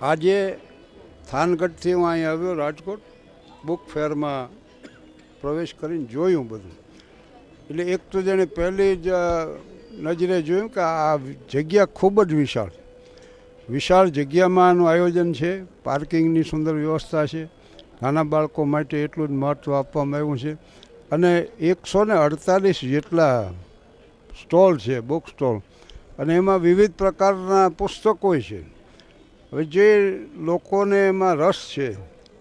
આજે થાનગઢથી હું અહીં આવ્યો રાજકોટ બુક ફેરમાં પ્રવેશ કરીને જોયું બધું. એટલે એક તો જેણે પહેલી જ નજરે જોયું કે આ જગ્યા ખૂબ જ વિશાળ જગ્યામાં આનું આયોજન છે. પાર્કિંગની સુંદર વ્યવસ્થા છે. નાના બાળકો માટે એટલું જ મહત્ત્વ આપવામાં આવ્યું છે. અને 148 જેટલા સ્ટોલ છે, બુક સ્ટોલ, અને એમાં વિવિધ પ્રકારના પુસ્તકો છે. હવે જે લોકોને એમાં રસ છે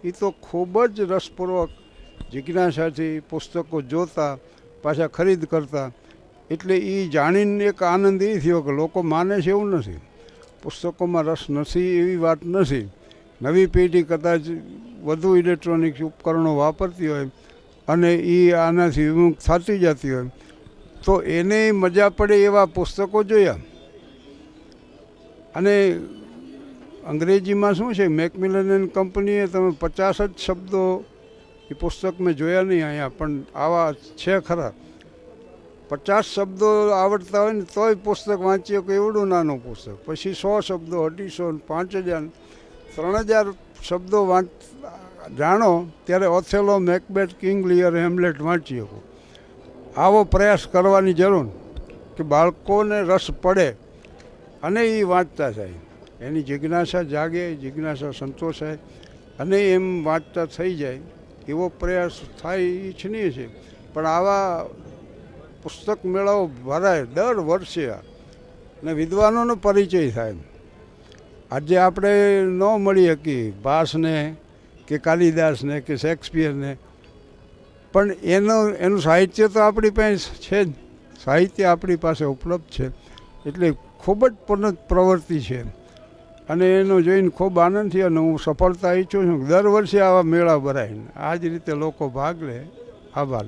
એ તો ખૂબ જ રસપૂર્વક જિજ્ઞાસાથી પુસ્તકો જોતા પાછા ખરીદ કરતા. એટલે એ જાણીને એક આનંદ એ થયો કે લોકો માને છે એવું નથી, પુસ્તકોમાં રસ નથી એવી વાત નથી. નવી પેઢી કદાચ વધુ ઇલેક્ટ્રોનિક ઉપકરણો વાપરતી હોય અને એ આનાથી વિમુખ થતી જતી હોય તો એને મજા પડે એવા પુસ્તકો જોયા. અને અંગ્રેજીમાં શું છે, મેકમિલન એન્ડ કંપનીએ તમે 50 જ શબ્દો એ પુસ્તક મેં જોયા નહીં અહીંયા, પણ આવા છે ખરા. 50 શબ્દો આવડતા હોય ને તોય પુસ્તક વાંચીએ કે એવડું નાનું પુસ્તક. પછી 100 શબ્દો, 250, 5000, 3000 શબ્દો જાણો ત્યારે ઓથેલો, મેકબેથ, કિંગ લિયર, હેમલેટ વાંચી શકો. આવો પ્રયાસ કરવાની જરૂર કે બાળકોને રસ પડે અને એ વાંચતા થાય, એની જિજ્ઞાસા જાગે, જિજ્ઞાસા સંતોષાય અને એમ વાંચતા થઈ જાય એવો પ્રયાસ થાય ઈચ્છનીય છે. પણ આવા પુસ્તક મેળાઓ ભરાય દર વર્ષે અને વિદ્વાનોનો પરિચય થાય. આજે આપણે ન મળી શકીએ ભાસને કે કાલિદાસને કે શેક્સપિયરને, પણ એનું સાહિત્ય તો આપણી પાસે છે જ. સાહિત્ય આપણી પાસે ઉપલબ્ધ છે. એટલે ખૂબ જ પ્રવૃત્તિ છે અને એનો જોઈને ખૂબ આનંદ થયો. અને હું સફળતા ઈચ્છું છું કે દર વર્ષે આવા મેળા ભરાય, આ જ રીતે લોકો ભાગ લે. આભાર.